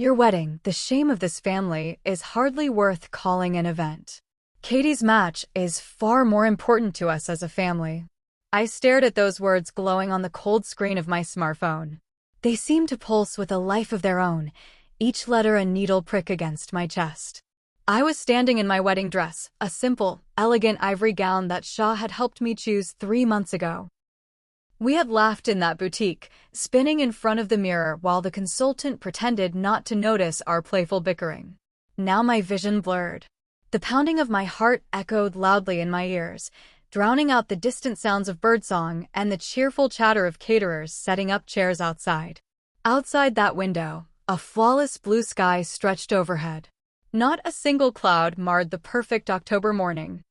Your wedding, the shame of this family, is hardly worth calling an event. Katie's match is far more important to us as a family. I stared at those words glowing on the cold screen of my smartphone. They seemed to pulse with a life of their own, each letter a needle prick against my chest. I was standing in my wedding dress, a simple, elegant ivory gown that Shah had helped me choose 3 months ago. We had laughed in that boutique, spinning in front of the mirror while the consultant pretended not to notice our playful bickering. Now my vision blurred. The pounding of my heart echoed loudly in my ears, drowning out the distant sounds of birdsong and the cheerful chatter of caterers setting up chairs outside. Outside that window, a flawless blue sky stretched overhead. Not a single cloud marred the perfect October morning.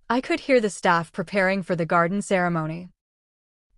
I could hear the staff preparing for the garden ceremony.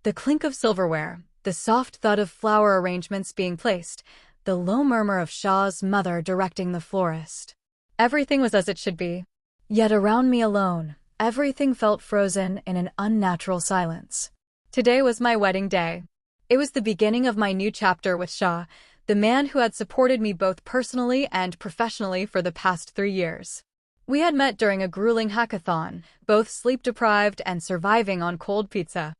The clink of silverware, the soft thud of flower arrangements being placed, the low murmur of Shah's mother directing the florist. Everything was as it should be. Yet around me alone, everything felt frozen in an unnatural silence. Today was my wedding day. It was the beginning of my new chapter with Shah, the man who had supported me both personally and professionally for the past 3 years. We had met during a grueling hackathon, both sleep-deprived and surviving on cold pizza.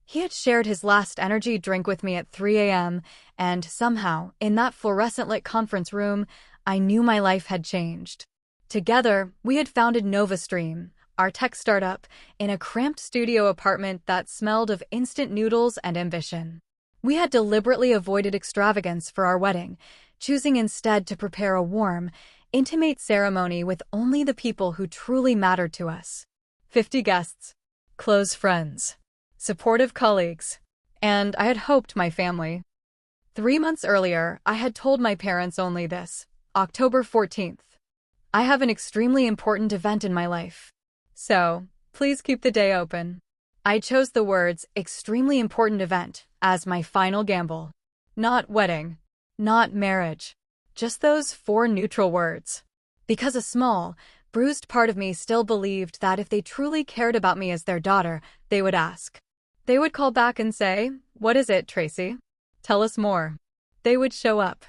He had shared his last energy drink with me at 3 a.m., and somehow, in that fluorescent-lit conference room, I knew my life had changed. Together, we had founded NovaStream, our tech startup, in a cramped studio apartment that smelled of instant noodles and ambition. We had deliberately avoided extravagance for our wedding, choosing instead to prepare a warm, intimate ceremony with only the people who truly mattered to us. 50 guests, close friends, supportive colleagues, and I had hoped my family. 3 months earlier, I had told my parents only this: October 14th. I have an extremely important event in my life. So, please keep the day open. I chose the words extremely important event as my final gamble. Not wedding. Not marriage. Just those 4 neutral words. Because a small, bruised part of me still believed that if they truly cared about me as their daughter, they would ask. They would call back and say, "What is it, Tracy? Tell us more." They would show up.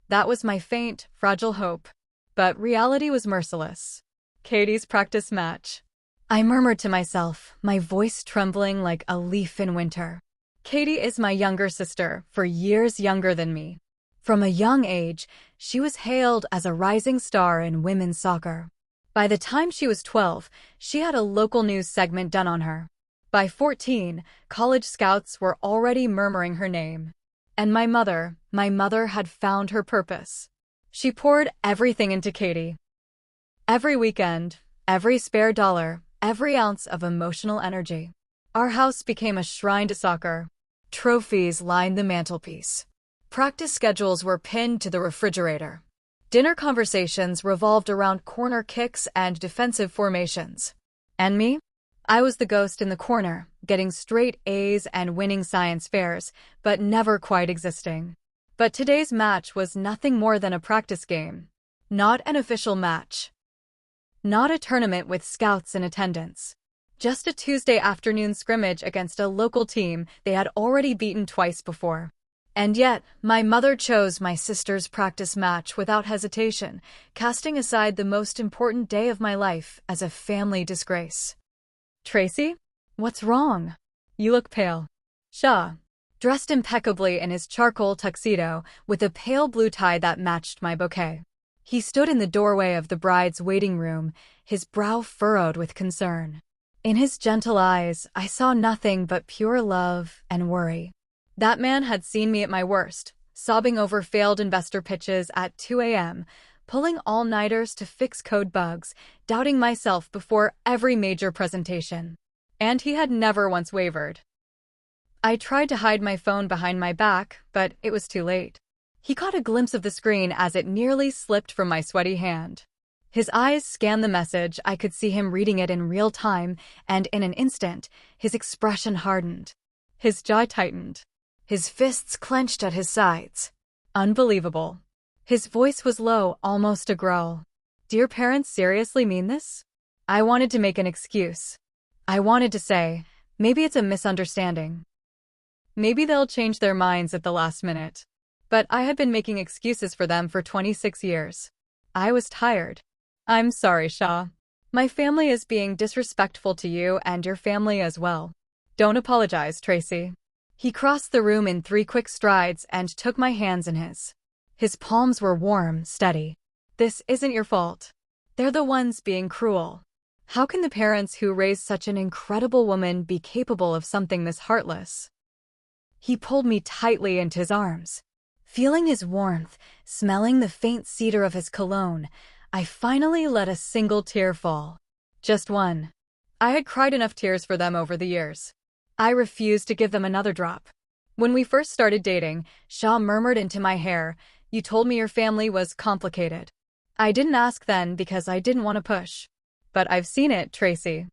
That was my faint, fragile hope. But reality was merciless. Katie's practice match. I murmured to myself, my voice trembling like a leaf in winter. Katie is my younger sister, for years younger than me. From a young age, she was hailed as a rising star in women's soccer. By the time she was 12, she had a local news segment done on her. By 14, college scouts were already murmuring her name. And my mother had found her purpose. She poured everything into Katie. Every weekend, every spare dollar, every ounce of emotional energy. Our house became a shrine to soccer. Trophies lined the mantelpiece. Practice schedules were pinned to the refrigerator. Dinner conversations revolved around corner kicks and defensive formations. And me? I was the ghost in the corner, getting straight A's and winning science fairs, but never quite existing. But today's match was nothing more than a practice game. Not an official match. Not a tournament with scouts in attendance. Just a Tuesday afternoon scrimmage against a local team they had already beaten twice before. And yet, my mother chose my sister's practice match without hesitation, casting aside the most important day of my life as a family disgrace. "Tracy? What's wrong? You look pale." Shah, dressed impeccably in his charcoal tuxedo with a pale blue tie that matched my bouquet. He stood in the doorway of the bride's waiting room, his brow furrowed with concern. In his gentle eyes, I saw nothing but pure love and worry. That man had seen me at my worst, sobbing over failed investor pitches at 2 a.m., pulling all-nighters to fix code bugs, doubting myself before every major presentation. And he had never once wavered. I tried to hide my phone behind my back, but it was too late. He caught a glimpse of the screen as it nearly slipped from my sweaty hand. His eyes scanned the message. I could see him reading it in real time, and in an instant, his expression hardened. His jaw tightened. His fists clenched at his sides. Unbelievable. His voice was low, almost a growl. "Dear parents, seriously mean this?" I wanted to make an excuse. I wanted to say, maybe it's a misunderstanding. Maybe they'll change their minds at the last minute. But I had been making excuses for them for 26 years. I was tired. I'm sorry, Shaw. My family is being disrespectful to you and your family as well. Don't apologize, Tracy. He crossed the room in 3 quick strides and took my hands in his. His palms were warm, steady. This isn't your fault. They're the ones being cruel. How can the parents who raised such an incredible woman be capable of something this heartless? He pulled me tightly into his arms. Feeling his warmth, smelling the faint cedar of his cologne, I finally let a single tear fall. Just one. I had cried enough tears for them over the years. I refused to give them another drop. When we first started dating, Shaw murmured into my hair, "You told me your family was complicated." I didn't ask then because I didn't want to push. But I've seen it, Tracy.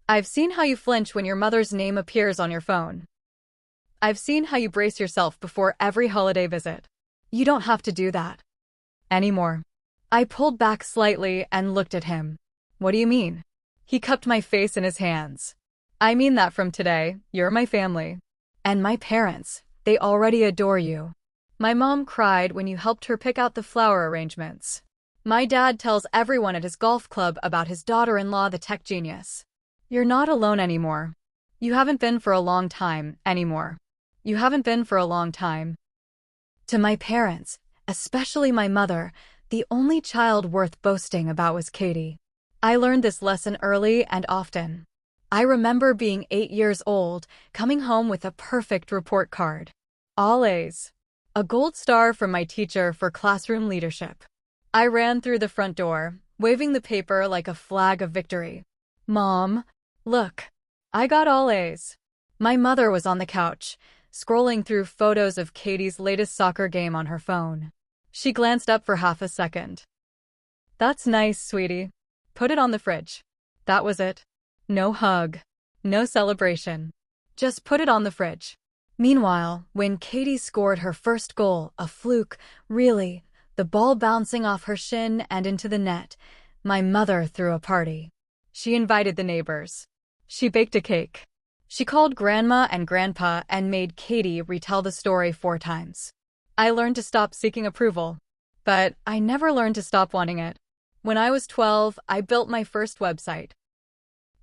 I've seen how you flinch when your mother's name appears on your phone. I've seen how you brace yourself before every holiday visit. You don't have to do that anymore. I pulled back slightly and looked at him. What do you mean? He cupped my face in his hands. I mean that from today, you're my family. And my parents, they already adore you. My mom cried when you helped her pick out the flower arrangements. My dad tells everyone at his golf club about his daughter-in-law, the tech genius. You're not alone anymore. You haven't been for a long time anymore. You haven't been for a long time. To my parents, especially my mother, the only child worth boasting about was Katie. I learned this lesson early and often. I remember being 8 years old, coming home with a perfect report card. All A's. A gold star from my teacher for classroom leadership. I ran through the front door, waving the paper like a flag of victory. Mom, look. I got all A's. My mother was on the couch, scrolling through photos of Katie's latest soccer game on her phone. She glanced up for half a second. That's nice, sweetie. Put it on the fridge. That was it. No hug. No celebration. Just put it on the fridge. Meanwhile, when Katie scored her first goal, a fluke, really, the ball bouncing off her shin and into the net, my mother threw a party. She invited the neighbors. She baked a cake. She called Grandma and Grandpa and made Katie retell the story 4 times. I learned to stop seeking approval, but I never learned to stop wanting it. When I was 12, I built my first website.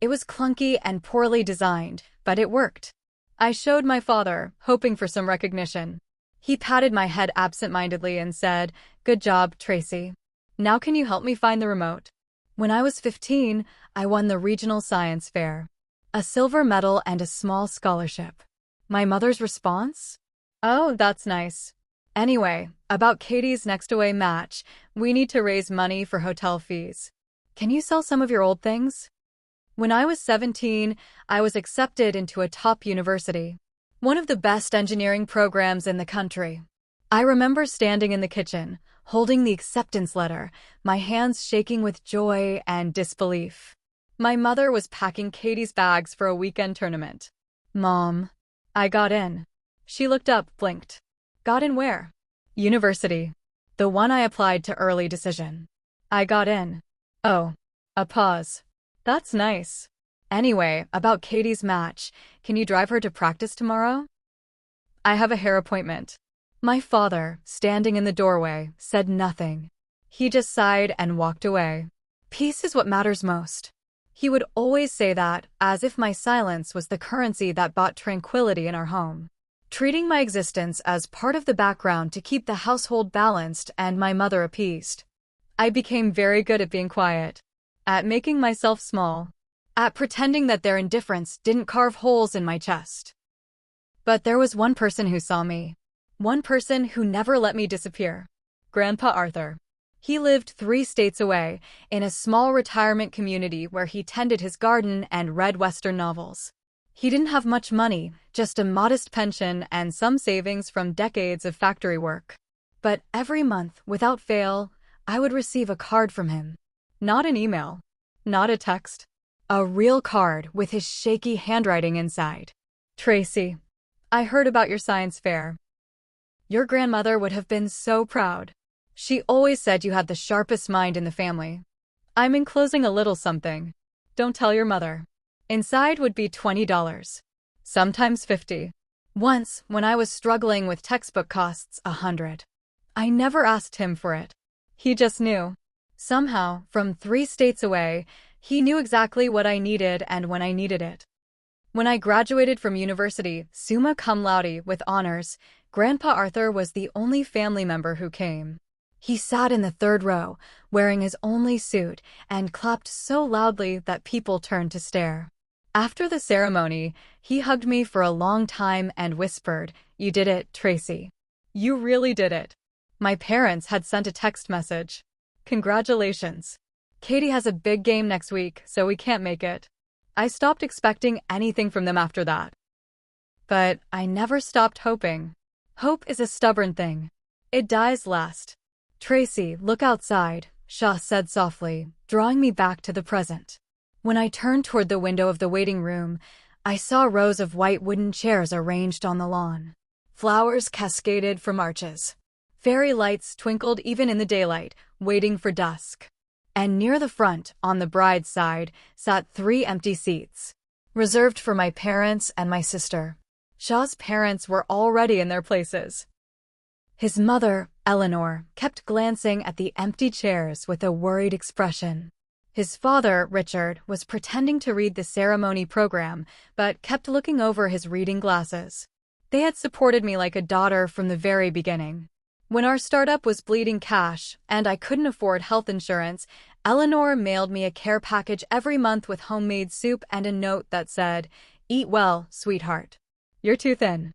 It was clunky and poorly designed, but it worked. I showed my father, hoping for some recognition. He patted my head absent-mindedly and said, "Good job, Tracy. Now can you help me find the remote?" When I was 15, I won the regional science fair. A silver medal and a small scholarship. My mother's response? "Oh, that's nice. Anyway, about Katie's next away match, we need to raise money for hotel fees. Can you sell some of your old things?" When I was 17, I was accepted into a top university. One of the best engineering programs in the country. I remember standing in the kitchen, holding the acceptance letter, my hands shaking with joy and disbelief. My mother was packing Katie's bags for a weekend tournament. "Mom." I got in. She looked up, blinked. "Got in where?" "University. The one I applied to early decision." I got in. "Oh." A pause. "That's nice. Anyway, about Katie's match, can you drive her to practice tomorrow?" "I have a hair appointment." My father, standing in the doorway, said nothing. He just sighed and walked away. Peace is what matters most. He would always say that, as if my silence was the currency that bought tranquility in our home. Treating my existence as part of the background to keep the household balanced and my mother appeased. I became very good at being quiet. At making myself small. At pretending that their indifference didn't carve holes in my chest. But there was one person who saw me. One person who never let me disappear. Grandpa Arthur. He lived 3 states away, in a small retirement community where he tended his garden and read Western novels. He didn't have much money, just a modest pension and some savings from decades of factory work. But every month, without fail, I would receive a card from him. Not an email. Not a text. A real card with his shaky handwriting inside. "Tracy, I heard about your science fair. Your grandmother would have been so proud. She always said you had the sharpest mind in the family. I'm enclosing a little something. Don't tell your mother." Inside would be $20. Sometimes $50. Once, when I was struggling with textbook costs 100. I never asked him for it. He just knew. Somehow, from 3 states away, he knew exactly what I needed and when I needed it. When I graduated from university, summa cum laude with honors, Grandpa Arthur was the only family member who came. He sat in the third row, wearing his only suit, and clapped so loudly that people turned to stare. After the ceremony, he hugged me for a long time and whispered, "You did it, Tracy. You really did it." My parents had sent a text message. "Congratulations. Katie has a big game next week, so we can't make it." I stopped expecting anything from them after that. But I never stopped hoping. Hope is a stubborn thing. It dies last. "Tracy, look outside," Shah said softly, drawing me back to the present. When I turned toward the window of the waiting room, I saw rows of white wooden chairs arranged on the lawn. Flowers cascaded from arches. Fairy lights twinkled even in the daylight, waiting for dusk. And near the front, on the bride's side, sat 3 empty seats, reserved for my parents and my sister. Shah's parents were already in their places. His mother, Eleanor, kept glancing at the empty chairs with a worried expression. His father, Richard, was pretending to read the ceremony program, but kept looking over his reading glasses. They had supported me like a daughter from the very beginning. When our startup was bleeding cash and I couldn't afford health insurance, Eleanor mailed me a care package every month with homemade soup and a note that said, "Eat well, sweetheart. You're too thin."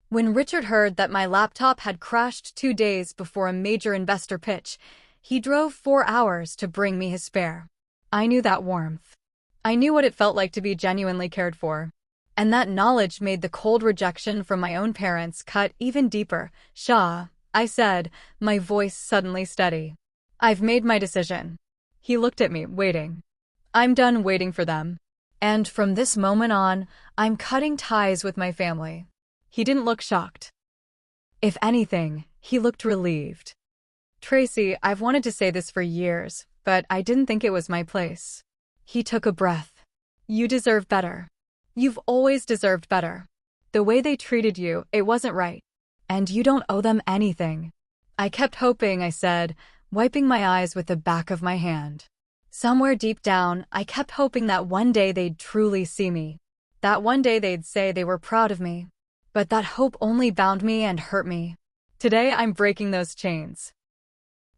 When Richard heard that my laptop had crashed 2 days before a major investor pitch, he drove 4 hours to bring me his spare. I knew that warmth. I knew what it felt like to be genuinely cared for. And that knowledge made the cold rejection from my own parents cut even deeper. "Shah," I said, my voice suddenly steady. "I've made my decision." He looked at me, waiting. "I'm done waiting for them. And from this moment on, I'm cutting ties with my family." He didn't look shocked. If anything, he looked relieved. "Tracy, I've wanted to say this for years, but I didn't think it was my place." He took a breath. "You deserve better. You've always deserved better. The way they treated you, it wasn't right. And you don't owe them anything." I kept hoping, I said, wiping my eyes with the back of my hand. Somewhere deep down, I kept hoping that one day they'd truly see me. That one day they'd say they were proud of me. But that hope only bound me and hurt me. Today I'm breaking those chains.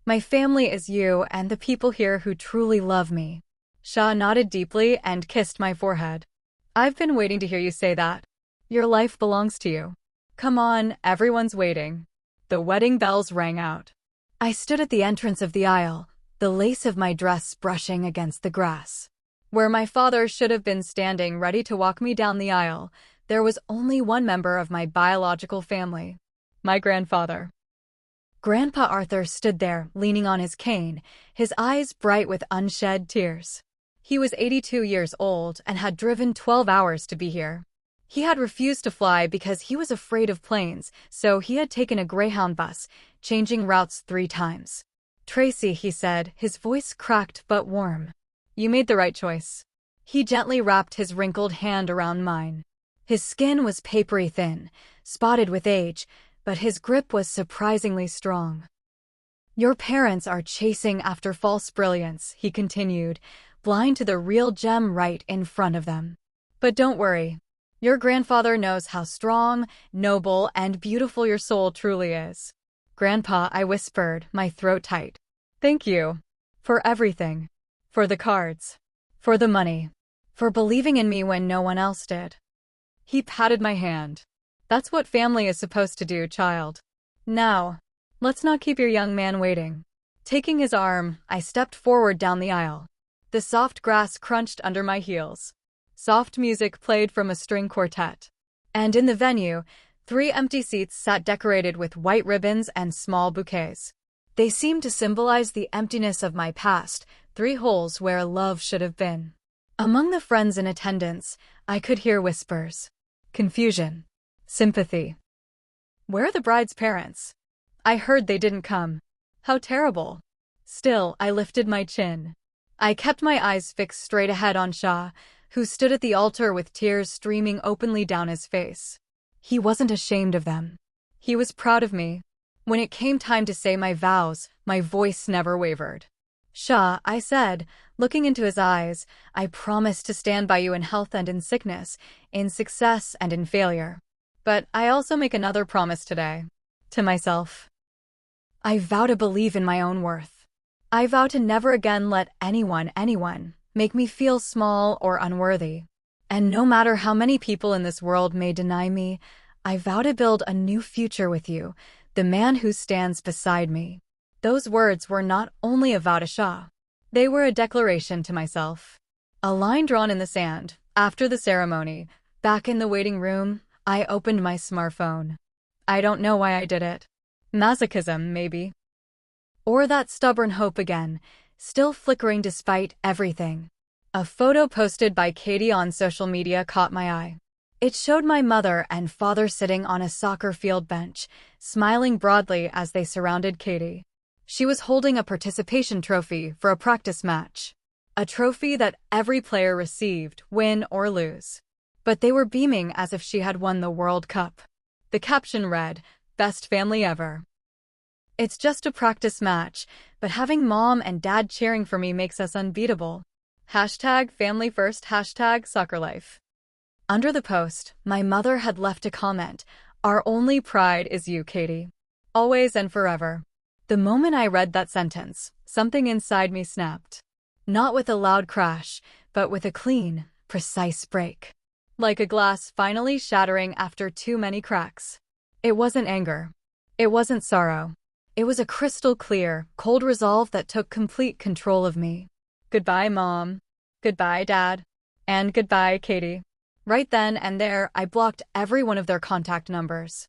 My family is you and the people here who truly love me. Shah nodded deeply and kissed my forehead. "I've been waiting to hear you say that. Your life belongs to you. Come on, everyone's waiting." The wedding bells rang out. I stood at the entrance of the aisle, the lace of my dress brushing against the grass. Where my father should have been standing ready to walk me down the aisle, there was only one member of my biological family, my grandfather. Grandpa Arthur stood there, leaning on his cane, his eyes bright with unshed tears. He was 82 years old and had driven 12 hours to be here. He had refused to fly because he was afraid of planes, so he had taken a Greyhound bus, changing routes 3 times. "Tracy," he said, his voice cracked but warm. "You made the right choice." He gently wrapped his wrinkled hand around mine. His skin was papery thin, spotted with age, but his grip was surprisingly strong. "Your parents are chasing after false brilliance," he continued, blind to the real gem right in front of them. "But don't worry. Your grandfather knows how strong, noble, and beautiful your soul truly is." "Grandpa," I whispered, my throat tight. "Thank you. For everything. For the cards. For the money. For believing in me when no one else did." He patted my hand. "That's what family is supposed to do, child. Now, let's not keep your young man waiting." Taking his arm, I stepped forward down the aisle. The soft grass crunched under my heels. Soft music played from a string quartet. And in the venue, 3 empty seats sat decorated with white ribbons and small bouquets. They seemed to symbolize the emptiness of my past, 3 holes where love should have been. Among the friends in attendance, I could hear whispers. Confusion. Sympathy. "Where are the bride's parents? I heard they didn't come. How terrible." Still, I lifted my chin. I kept my eyes fixed straight ahead on Shah, who stood at the altar with tears streaming openly down his face. He wasn't ashamed of them. He was proud of me. When it came time to say my vows, my voice never wavered. "Shah," I said, looking into his eyes, "I promise to stand by you in health and in sickness, in success and in failure. But I also make another promise today. To myself. I vow to believe in my own worth. I vow to never again let anyone, make me feel small or unworthy. And no matter how many people in this world may deny me, I vow to build a new future with you, the man who stands beside me." Those words were not only a vow to Shah. They were a declaration to myself. A line drawn in the sand. After the ceremony, back in the waiting room, I opened my smartphone. I don't know why I did it. Masochism, maybe. Or that stubborn hope again, still flickering despite everything. A photo posted by Katie on social media caught my eye. It showed my mother and father sitting on a soccer field bench, smiling broadly as they surrounded Katie. She was holding a participation trophy for a practice match. A trophy that every player received, win or lose. But they were beaming as if she had won the World Cup. The caption read, "Best family ever." It's just a practice match, but having mom and dad cheering for me makes us unbeatable. #family first, #soccer life. Under the post, my mother had left a comment, "Our only pride is you, Katie. Always and forever." The moment I read that sentence, something inside me snapped. Not with a loud crash, but with a clean, precise break. Like a glass finally shattering after too many cracks. It wasn't anger. It wasn't sorrow. It was a crystal clear, cold resolve that took complete control of me. Goodbye, Mom. Goodbye, Dad. And goodbye, Katie. Right then and there, I blocked every one of their contact numbers.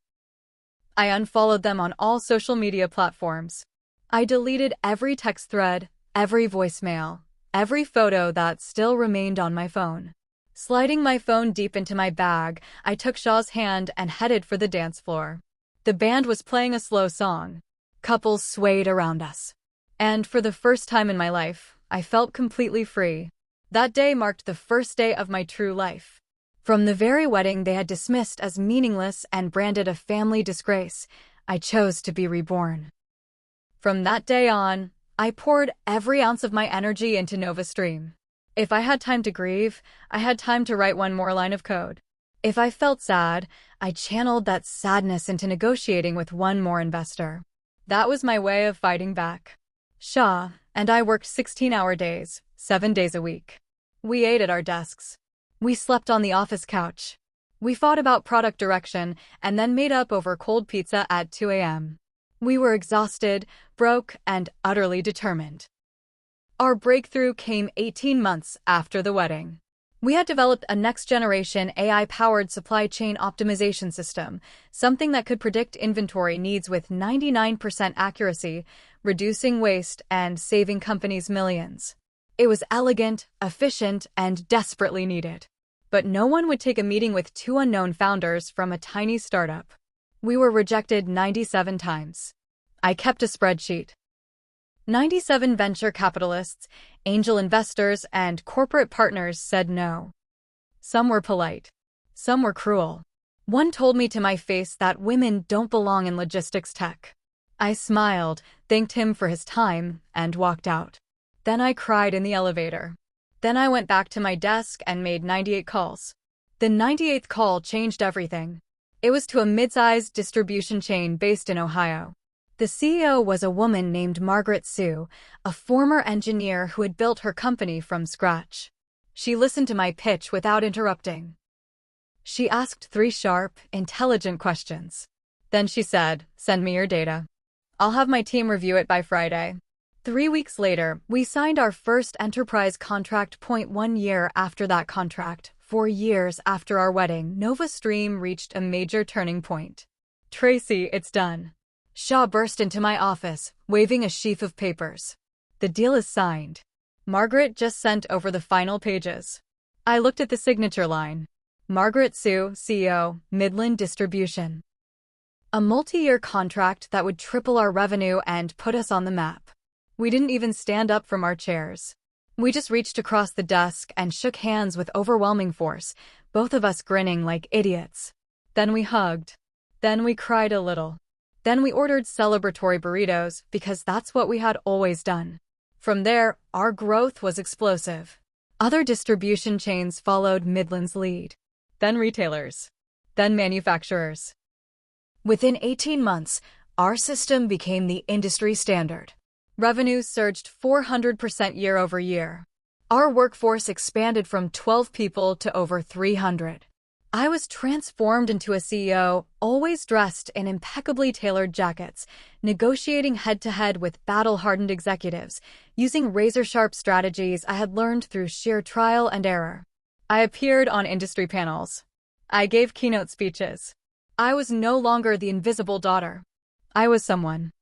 I unfollowed them on all social media platforms. I deleted every text thread, every voicemail, every photo that still remained on my phone. Sliding my phone deep into my bag, I took Shah's hand and headed for the dance floor. The band was playing a slow song. Couples swayed around us. And for the first time in my life, I felt completely free. That day marked the first day of my true life. From the very wedding they had dismissed as meaningless and branded a family disgrace, I chose to be reborn. From that day on, I poured every ounce of my energy into NovaStream. If I had time to grieve, I had time to write one more line of code. If I felt sad, I channeled that sadness into negotiating with one more investor. That was my way of fighting back. Shah and I worked 16-hour days, 7 days a week. We ate at our desks. We slept on the office couch. We fought about product direction and then made up over cold pizza at 2 a.m. We were exhausted, broke, and utterly determined. Our breakthrough came 18 months after the wedding. We had developed a next-generation AI-powered supply chain optimization system, something that could predict inventory needs with 99% accuracy, reducing waste and saving companies millions. It was elegant, efficient, and desperately needed. But no one would take a meeting with two unknown founders from a tiny startup. We were rejected 97 times. I kept a spreadsheet. 97 venture capitalists, angel investors, and corporate partners said no. Some were polite. Some were cruel. One told me to my face that women don't belong in logistics tech. I smiled, thanked him for his time, and walked out. Then I cried in the elevator. Then I went back to my desk and made 98 calls. The 98th call changed everything. It was to a mid-sized distribution chain based in Ohio. The CEO was a woman named Margaret Sue, a former engineer who had built her company from scratch. She listened to my pitch without interrupting. She asked 3 sharp, intelligent questions. Then she said, "Send me your data. I'll have my team review it by Friday." 3 weeks later, we signed our first enterprise contract. 1 year after that contract, 4 years after our wedding, NovaStream reached a major turning point. "Tracy, it's done." Shah burst into my office, waving a sheaf of papers. "The deal is signed. Margaret just sent over the final pages." I looked at the signature line. Margaret Sue, CEO, Midland Distribution. A multi-year contract that would triple our revenue and put us on the map. We didn't even stand up from our chairs. We just reached across the desk and shook hands with overwhelming force, both of us grinning like idiots. Then we hugged. Then we cried a little. Then we ordered celebratory burritos because that's what we had always done. From there, our growth was explosive. Other distribution chains followed Midland's lead. Then retailers. Then manufacturers. Within 18 months, our system became the industry standard. Revenues surged 400% year over year. Our workforce expanded from 12 people to over 300. I was transformed into a CEO, always dressed in impeccably tailored jackets, negotiating head-to-head with battle-hardened executives, using razor-sharp strategies I had learned through sheer trial and error. I appeared on industry panels. I gave keynote speeches. I was no longer the invisible daughter. I was someone.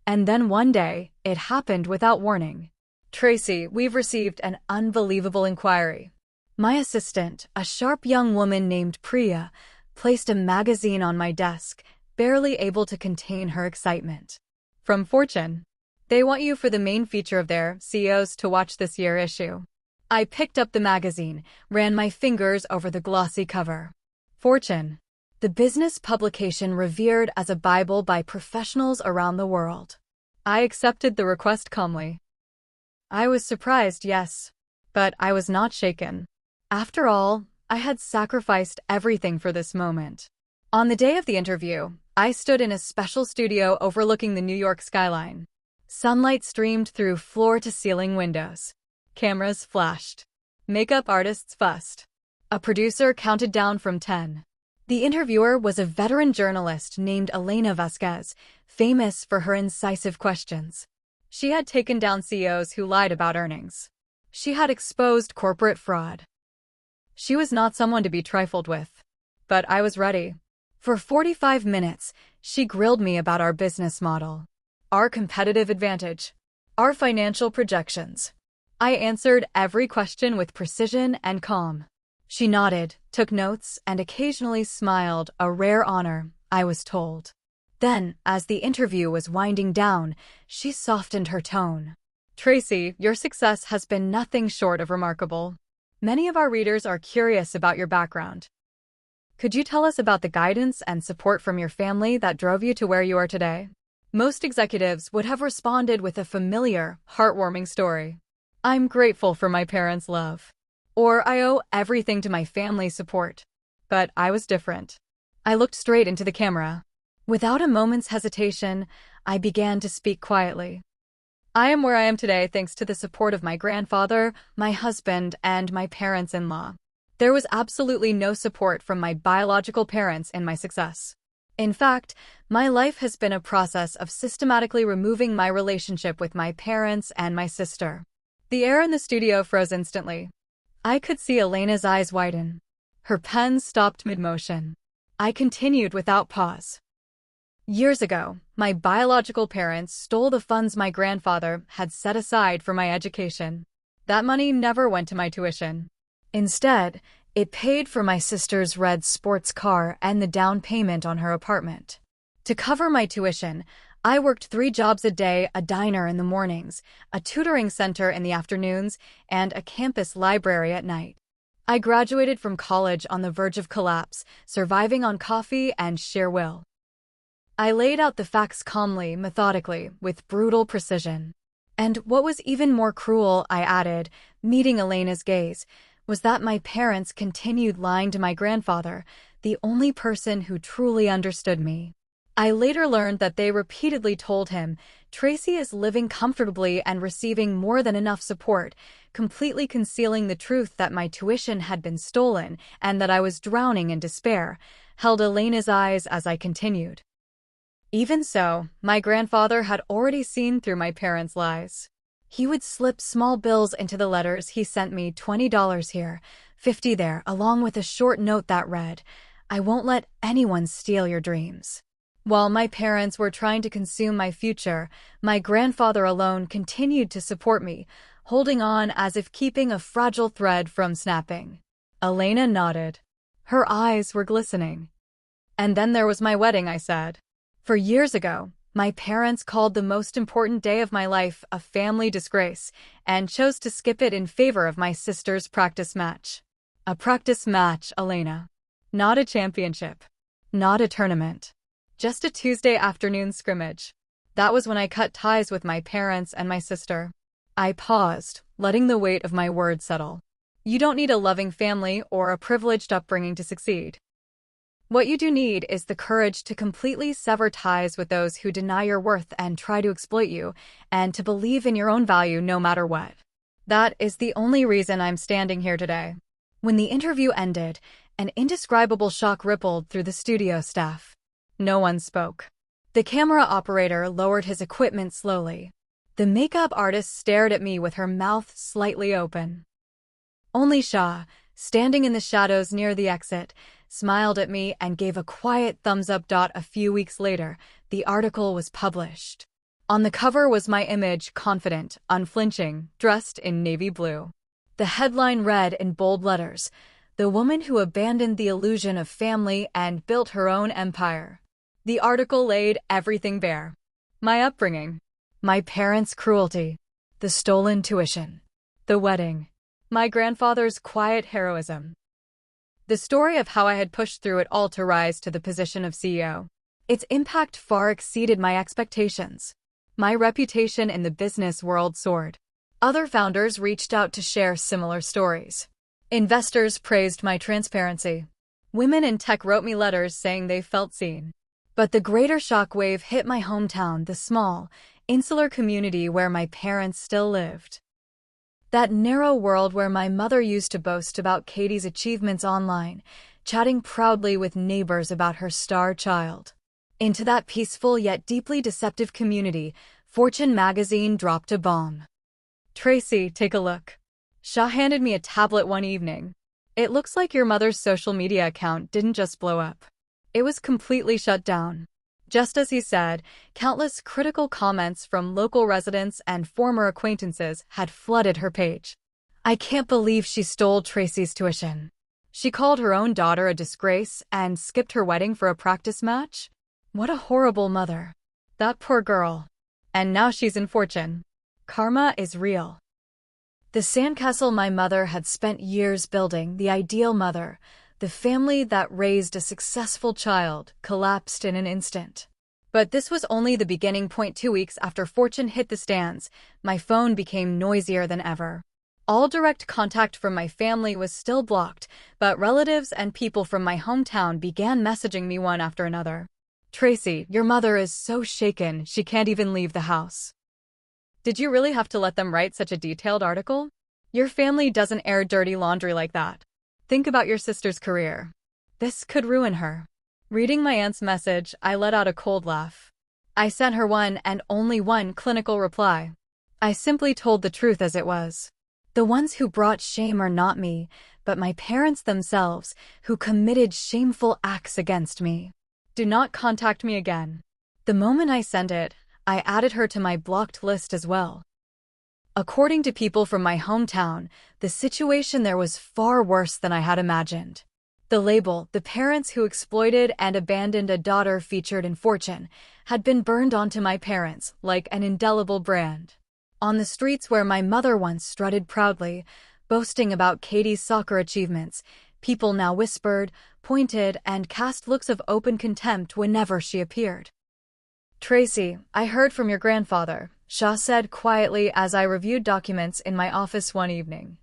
And then one day, it happened without warning. Tracy, we've received an unbelievable inquiry. My assistant, a sharp young woman named Priya, placed a magazine on my desk, barely able to contain her excitement. From Fortune. They want you for the main feature of their CEOs to watch this year issue. I picked up the magazine, ran my fingers over the glossy cover. Fortune. The business publication revered as a Bible by professionals around the world. I accepted the request calmly. I was surprised, yes, but I was not shaken. After all, I had sacrificed everything for this moment. On the day of the interview, I stood in a special studio overlooking the New York skyline. Sunlight streamed through floor-to-ceiling windows. Cameras flashed. Makeup artists fussed. A producer counted down from 10. The interviewer was a veteran journalist named Elena Vasquez, famous for her incisive questions. She had taken down CEOs who lied about earnings. She had exposed corporate fraud. She was not someone to be trifled with. But I was ready. For 45 minutes, she grilled me about our business model, our competitive advantage, our financial projections. I answered every question with precision and calm. She nodded, took notes, and occasionally smiled, a rare honor, I was told. Then, as the interview was winding down, she softened her tone. Tracy, your success has been nothing short of remarkable. Many of our readers are curious about your background. Could you tell us about the guidance and support from your family that drove you to where you are today? Most executives would have responded with a familiar, heartwarming story. I'm grateful for my parents' love. Or I owe everything to my family's support. But I was different. I looked straight into the camera. Without a moment's hesitation, I began to speak quietly. I am where I am today thanks to the support of my grandfather, my husband, and my parents-in-law. There was absolutely no support from my biological parents in my success. In fact, my life has been a process of systematically removing my relationship with my parents and my sister. The air in the studio froze instantly. I could see Elena's eyes widen. Her pen stopped mid-motion. I continued without pause. Years ago, my biological parents stole the funds my grandfather had set aside for my education. That money never went to my tuition. Instead, it paid for my sister's red sports car and the down payment on her apartment. To cover my tuition, I worked 3 jobs a day, a diner in the mornings, a tutoring center in the afternoons, and a campus library at night. I graduated from college on the verge of collapse, surviving on coffee and sheer will. I laid out the facts calmly, methodically, with brutal precision. And what was even more cruel, I added, meeting Elena's gaze, was that my parents continued lying to my grandfather, the only person who truly understood me. I later learned that they repeatedly told him, Tracy is living comfortably and receiving more than enough support, completely concealing the truth that my tuition had been stolen and that I was drowning in despair, held Elena's eyes as I continued. Even so, my grandfather had already seen through my parents' lies. He would slip small bills into the letters he sent me, $20 here, $50 there, along with a short note that read, I won't let anyone steal your dreams. While my parents were trying to consume my future, my grandfather alone continued to support me, holding on as if keeping a fragile thread from snapping. Elena nodded. Her eyes were glistening. And then there was my wedding, I said. For years ago, my parents called the most important day of my life a family disgrace and chose to skip it in favor of my sister's practice match. A practice match, Elena. Not a championship. Not a tournament. Just a Tuesday afternoon scrimmage. That was when I cut ties with my parents and my sister. I paused, letting the weight of my words settle. You don't need a loving family or a privileged upbringing to succeed. What you do need is the courage to completely sever ties with those who deny your worth and try to exploit you, and to believe in your own value no matter what. That is the only reason I'm standing here today. When the interview ended, an indescribable shock rippled through the studio staff. No one spoke. The camera operator lowered his equipment slowly. The makeup artist stared at me with her mouth slightly open. Only Shah, standing in the shadows near the exit, smiled at me and gave a quiet thumbs-up. A few weeks later, the article was published. On the cover was my image, confident, unflinching, dressed in navy blue. The headline read in bold letters, "The woman who abandoned the illusion of family and built her own empire." The article laid everything bare. My upbringing, my parents' cruelty, the stolen tuition, the wedding, my grandfather's quiet heroism. The story of how I had pushed through it all to rise to the position of CEO. Its impact far exceeded my expectations. My reputation in the business world soared. Other founders reached out to share similar stories. Investors praised my transparency. Women in tech wrote me letters saying they felt seen. But the greater shockwave hit my hometown, the small, insular community where my parents still lived. That narrow world where my mother used to boast about Katie's achievements online, chatting proudly with neighbors about her star child. Into that peaceful yet deeply deceptive community, Fortune magazine dropped a bomb. "Tracy, take a look." Shah handed me a tablet one evening. "It looks like your mother's social media account didn't just blow up. It was completely shut down." Just as he said, countless critical comments from local residents and former acquaintances had flooded her page. "I can't believe she stole Tracy's tuition. She called her own daughter a disgrace and skipped her wedding for a practice match. What a horrible mother. That poor girl. And now she's in Fortune. Karma is real." The sandcastle my mother had spent years building, the ideal mother, the family that raised a successful child, collapsed in an instant. But this was only the beginning. 2 weeks after Fortune hit the stands, my phone became noisier than ever. All direct contact from my family was still blocked, but relatives and people from my hometown began messaging me one after another. "Tracy, your mother is so shaken, she can't even leave the house. Did you really have to let them write such a detailed article? Your family doesn't air dirty laundry like that. Think about your sister's career. This could ruin her." Reading my aunt's message, I let out a cold laugh. I sent her one and only one clinical reply. I simply told the truth as it was. The ones who brought shame are not me, but my parents themselves, who committed shameful acts against me. Do not contact me again. The moment I sent it, I added her to my blocked list as well. According to people from my hometown, the situation there was far worse than I had imagined. The label, "The parents who exploited and abandoned a daughter featured in Fortune," had been burned onto my parents like an indelible brand. On the streets where my mother once strutted proudly, boasting about Katie's soccer achievements, people now whispered, pointed, and cast looks of open contempt whenever she appeared. "Tracy, I heard from your grandfather," Shah said quietly as I reviewed documents in my office one evening.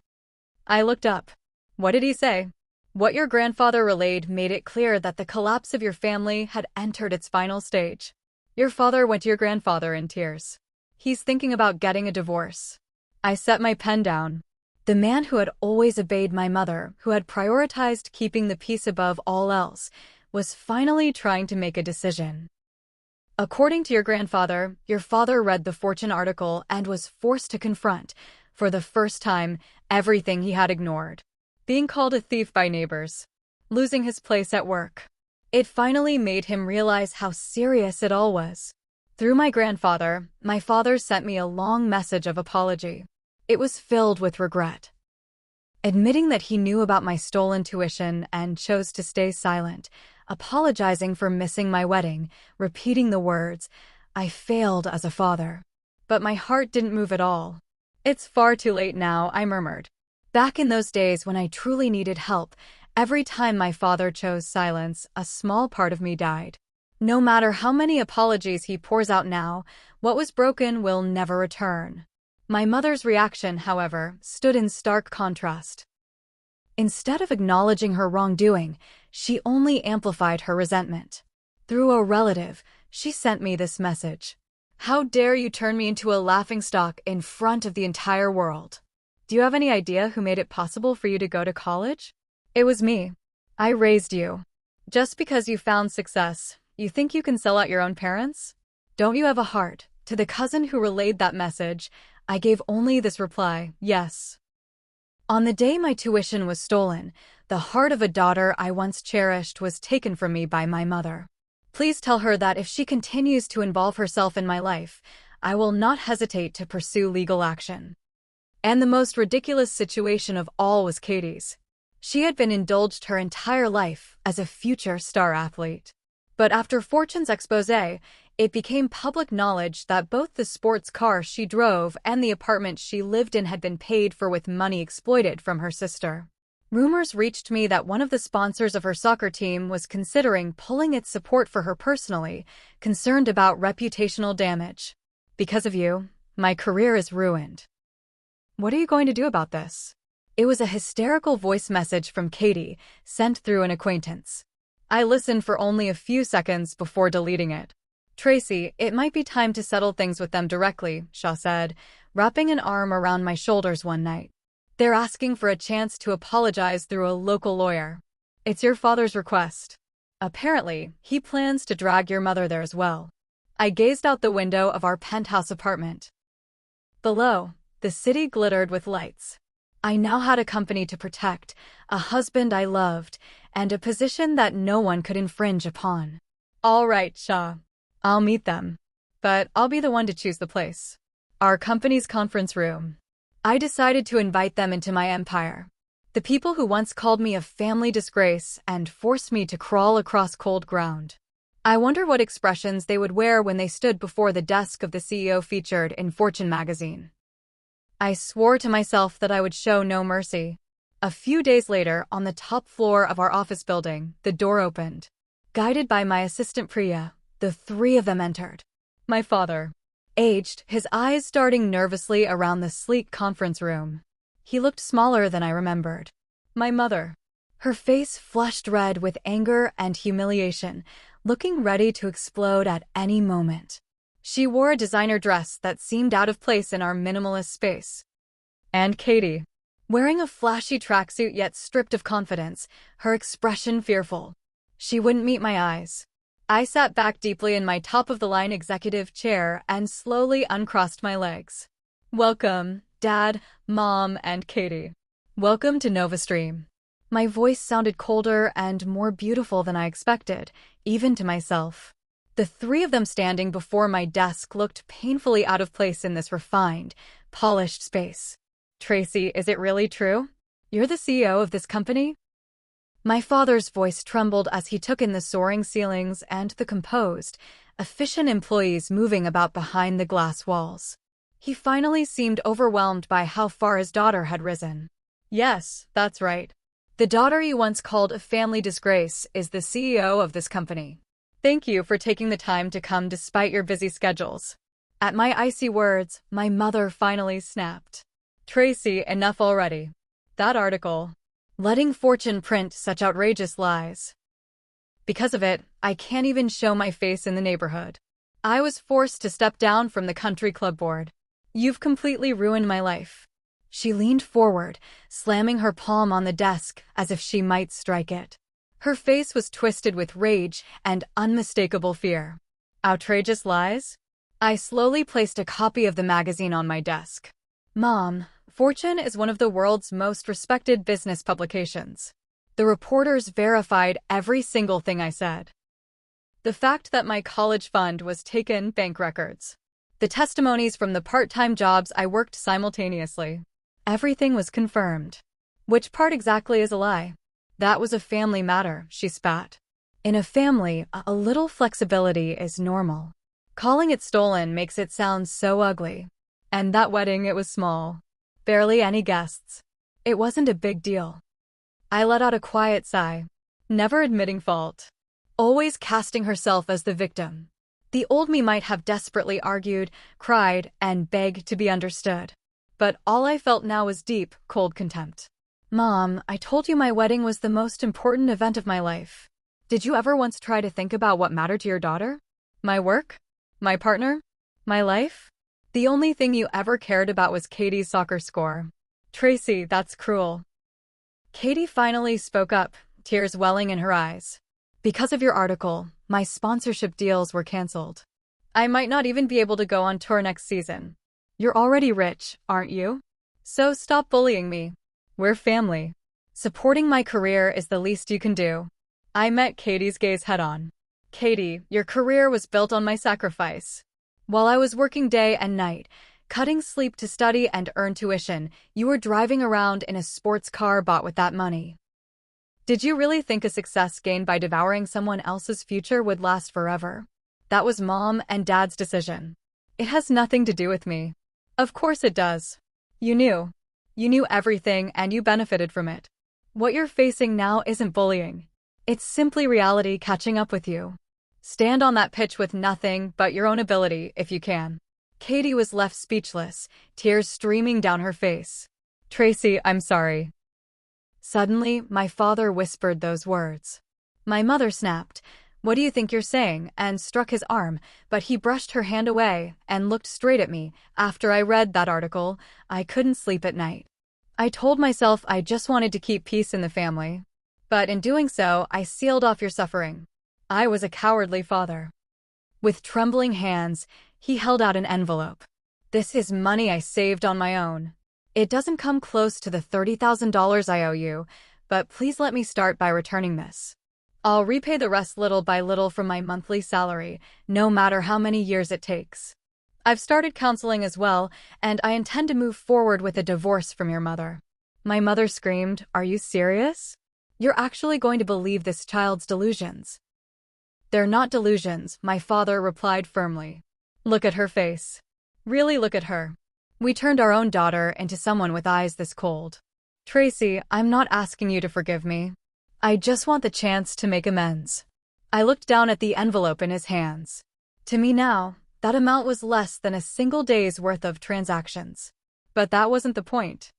I looked up. "What did he say?" "What your grandfather relayed made it clear that the collapse of your family had entered its final stage. Your father went to your grandfather in tears. He's thinking about getting a divorce." I set my pen down. The man who had always obeyed my mother, who had prioritized keeping the peace above all else, was finally trying to make a decision. "According to your grandfather, your father read the Fortune article and was forced to confront, for the first time, everything he had ignored. Being called a thief by neighbors. Losing his place at work. It finally made him realize how serious it all was. Through my grandfather, my father sent me a long message of apology. It was filled with regret. Admitting that he knew about my stolen tuition and chose to stay silent, apologizing for missing my wedding, repeating the words, 'I failed as a father.' But my heart didn't move at all. 'It's far too late now,' I murmured. Back in those days when I truly needed help, Every time my father chose silence, a small part of me died. No matter how many apologies he pours out now, what was broken will never return. My mother's reaction, however, stood in stark contrast. Instead of acknowledging her wrongdoing, she only amplified her resentment. Through a relative, she sent me this message. "How dare you turn me into a laughingstock in front of the entire world? Do you have any idea who made it possible for you to go to college? It was me. I raised you. Just because you found success, you think you can sell out your own parents? Don't you have a heart?" To the cousin who relayed that message, I gave only this reply: yes. On the day my tuition was stolen, the heart of a daughter I once cherished was taken from me by my mother. Please tell her that if she continues to involve herself in my life, I will not hesitate to pursue legal action. And the most ridiculous situation of all was Katie's. She had been indulged her entire life as a future star athlete. But after Fortune's exposé, it became public knowledge that both the sports car she drove and the apartment she lived in had been paid for with money exploited from her sister. Rumors reached me that one of the sponsors of her soccer team was considering pulling its support for her personally, concerned about reputational damage. Because of you, my career is ruined. What are you going to do about this? It was a hysterical voice message from Katie, sent through an acquaintance. I listened for only a few seconds before deleting it. "Tracy, it might be time to settle things with them directly," Shaw said, wrapping an arm around my shoulders one night. "They're asking for a chance to apologize through a local lawyer. It's your father's request. Apparently, he plans to drag your mother there as well." I gazed out the window of our penthouse apartment. Below, the city glittered with lights. I now had a company to protect, a husband I loved, and a position that no one could infringe upon. "All right, Shaw. I'll meet them. But I'll be the one to choose the place. Our company's conference room." I decided to invite them into my empire. The people who once called me a family disgrace and forced me to crawl across cold ground. I wonder what expressions they would wear when they stood before the desk of the CEO featured in Fortune magazine. I swore to myself that I would show no mercy. A few days later, on the top floor of our office building, the door opened. Guided by my assistant Priya, the three of them entered. My father, aged, his eyes darting nervously around the sleek conference room. He looked smaller than I remembered. My mother, her face flushed red with anger and humiliation, looking ready to explode at any moment. She wore a designer dress that seemed out of place in our minimalist space. And Katie, wearing a flashy tracksuit yet stripped of confidence, her expression fearful. She wouldn't meet my eyes. I sat back deeply in my top-of-the-line executive chair and slowly uncrossed my legs. "Welcome, Dad, Mom, and Katie. Welcome to NovaStream." My voice sounded colder and more beautiful than I expected, even to myself. The three of them standing before my desk looked painfully out of place in this refined, polished space. "Tracy, is it really true? You're the CEO of this company?" My father's voice trembled as he took in the soaring ceilings and the composed, efficient employees moving about behind the glass walls. He finally seemed overwhelmed by how far his daughter had risen. "Yes, that's right. The daughter you once called a family disgrace is the CEO of this company. Thank you for taking the time to come despite your busy schedules." At my icy words, my mother finally snapped. "Tracy, enough already. That article. Letting Fortune print such outrageous lies. Because of it, I can't even show my face in the neighborhood. I was forced to step down from the country club board. You've completely ruined my life." She leaned forward, slamming her palm on the desk as if she might strike it. Her face was twisted with rage and unmistakable fear. "Outrageous lies?" I slowly placed a copy of the magazine on my desk. "Mom, Fortune is one of the world's most respected business publications. The reporters verified every single thing I said. The fact that my college fund was taken, bank records. The testimonies from the part-time jobs I worked simultaneously. Everything was confirmed. Which part exactly is a lie?" "That was a family matter," she spat. "In a family, a little flexibility is normal. Calling it stolen makes it sound so ugly. And that wedding, it was small. Barely any guests. It wasn't a big deal." I let out a quiet sigh, never admitting fault, always casting herself as the victim. The old me might have desperately argued, cried, and begged to be understood. But all I felt now was deep, cold contempt. Mom, I told you my wedding was the most important event of my life. Did you ever once try to think about what mattered to your daughter? My work? My partner? My life? The only thing you ever cared about was Katie's soccer score. Tracy, that's cruel. Katie finally spoke up, tears welling in her eyes. Because of your article, my sponsorship deals were canceled. I might not even be able to go on tour next season. You're already rich, aren't you? So stop bullying me. We're family. Supporting my career is the least you can do. I met Katie's gaze head-on. Katie, your career was built on my sacrifice. While I was working day and night, cutting sleep to study and earn tuition, you were driving around in a sports car bought with that money. Did you really think a success gained by devouring someone else's future would last forever? That was Mom and Dad's decision. It has nothing to do with me. Of course it does. You knew. You knew everything and you benefited from it. What you're facing now isn't bullying. It's simply reality catching up with you. Stand on that pitch with nothing but your own ability if you can. Katie was left speechless, tears streaming down her face. Tracy, I'm sorry. Suddenly, my father whispered those words. My mother snapped, "What do you think you're saying?" and struck his arm, but he brushed her hand away and looked straight at me. After I read that article, I couldn't sleep at night. I told myself I just wanted to keep peace in the family. But in doing so, I sealed off your suffering. I was a cowardly father. With trembling hands, he held out an envelope. This is money I saved on my own. It doesn't come close to the $30,000 I owe you, but please let me start by returning this. I'll repay the rest little by little from my monthly salary, no matter how many years it takes. I've started counseling as well, and I intend to move forward with a divorce from your mother. My mother screamed, "Are you serious? You're actually going to believe this child's delusions?" They're not delusions, my father replied firmly. Look at her face. Really look at her. We turned our own daughter into someone with eyes this cold. Tracy, I'm not asking you to forgive me. I just want the chance to make amends. I looked down at the envelope in his hands. To me now, that amount was less than a single day's worth of transactions. But that wasn't the point.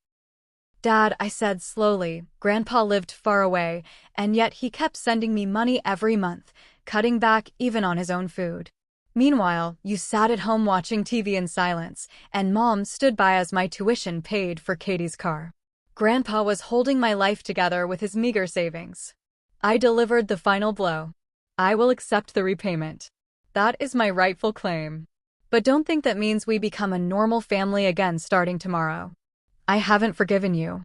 Dad, I said slowly, Grandpa lived far away, and yet he kept sending me money every month, cutting back even on his own food. Meanwhile, you sat at home watching TV in silence, and Mom stood by as my tuition paid for Katie's car. Grandpa was holding my life together with his meager savings. I delivered the final blow. I will accept the repayment. That is my rightful claim. But don't think that means we become a normal family again starting tomorrow. I haven't forgiven you.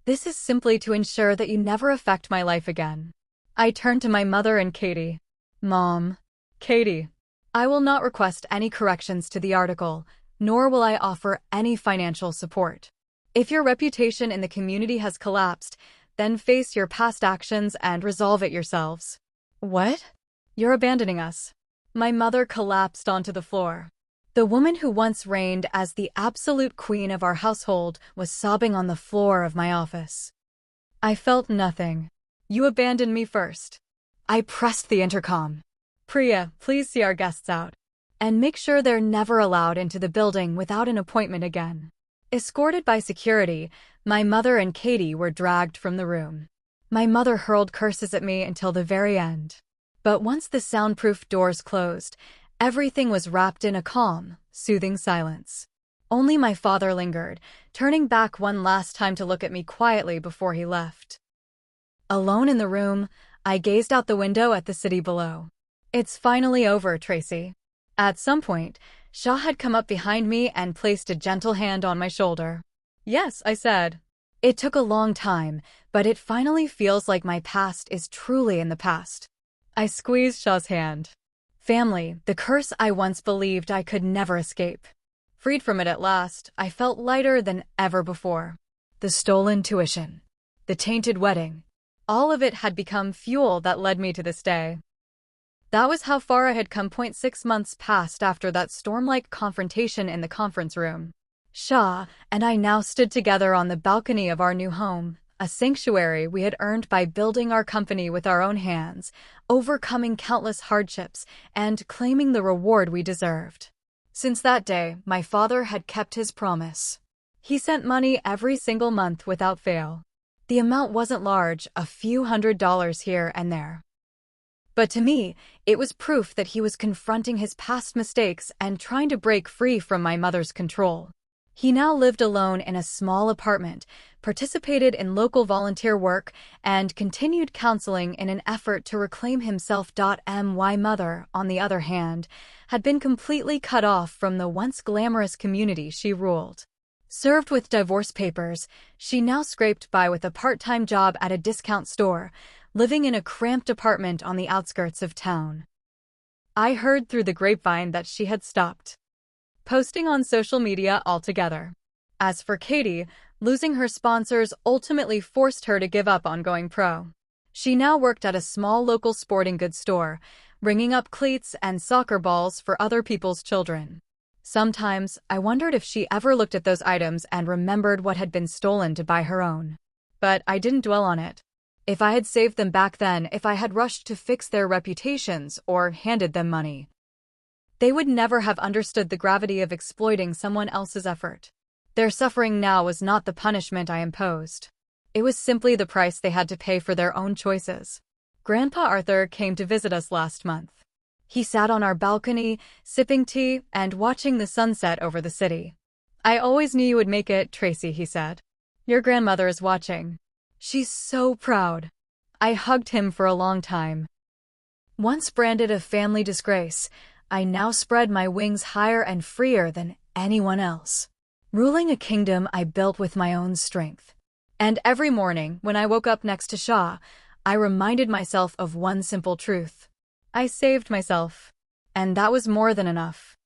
This is simply to ensure that you never affect my life again. I turned to my mother and Katie. Mom. Katie. I will not request any corrections to the article, nor will I offer any financial support. If your reputation in the community has collapsed, then face your past actions and resolve it yourselves. What? You're abandoning us. My mother collapsed onto the floor. The woman who once reigned as the absolute queen of our household was sobbing on the floor of my office. I felt nothing. You abandoned me first. I pressed the intercom. Priya, please see our guests out. And make sure they're never allowed into the building without an appointment again. Escorted by security, my mother and Katie were dragged from the room. My mother hurled curses at me until the very end. But once the soundproof doors closed, everything was wrapped in a calm, soothing silence. Only my father lingered, turning back one last time to look at me quietly before he left. Alone in the room, I gazed out the window at the city below. It's finally over, Tracy. At some point, Shah had come up behind me and placed a gentle hand on my shoulder. Yes, I said. It took a long time, but it finally feels like my past is truly in the past. I squeezed Shah's hand. Family, the curse I once believed I could never escape. Freed from it at last, I felt lighter than ever before. The stolen tuition. The tainted wedding. All of it had become fuel that led me to this day. That was how far I had come. 6 months passed after that storm-like confrontation in the conference room. Shah and I now stood together on the balcony of our new home, a sanctuary we had earned by building our company with our own hands, overcoming countless hardships, and claiming the reward we deserved. Since that day, my father had kept his promise. He sent money every single month without fail. The amount wasn't large, a few $100s here and there. But to me, it was proof that he was confronting his past mistakes and trying to break free from my mother's control. He now lived alone in a small apartment, participated in local volunteer work, and continued counseling in an effort to reclaim himself. My mother, on the other hand, had been completely cut off from the once glamorous community she ruled. Served with divorce papers, she now scraped by with a part-time job at a discount store, living in a cramped apartment on the outskirts of town. I heard through the grapevine that she had stopped posting on social media altogether. As for Katie, losing her sponsors ultimately forced her to give up on going pro. She now worked at a small local sporting goods store, ringing up cleats and soccer balls for other people's children. Sometimes, I wondered if she ever looked at those items and remembered what had been stolen to buy her own. But I didn't dwell on it. If I had saved them back then, if I had rushed to fix their reputations or handed them money, they would never have understood the gravity of exploiting someone else's effort. Their suffering now was not the punishment I imposed. It was simply the price they had to pay for their own choices. Grandpa Arthur came to visit us last month. He sat on our balcony, sipping tea and watching the sunset over the city. "I always knew you would make it, Tracy," he said. "Your grandmother is watching. She's so proud." I hugged him for a long time. Once branded a family disgrace, I now spread my wings higher and freer than anyone else, ruling a kingdom I built with my own strength. And every morning, when I woke up next to Shaw, I reminded myself of one simple truth. I saved myself. And that was more than enough.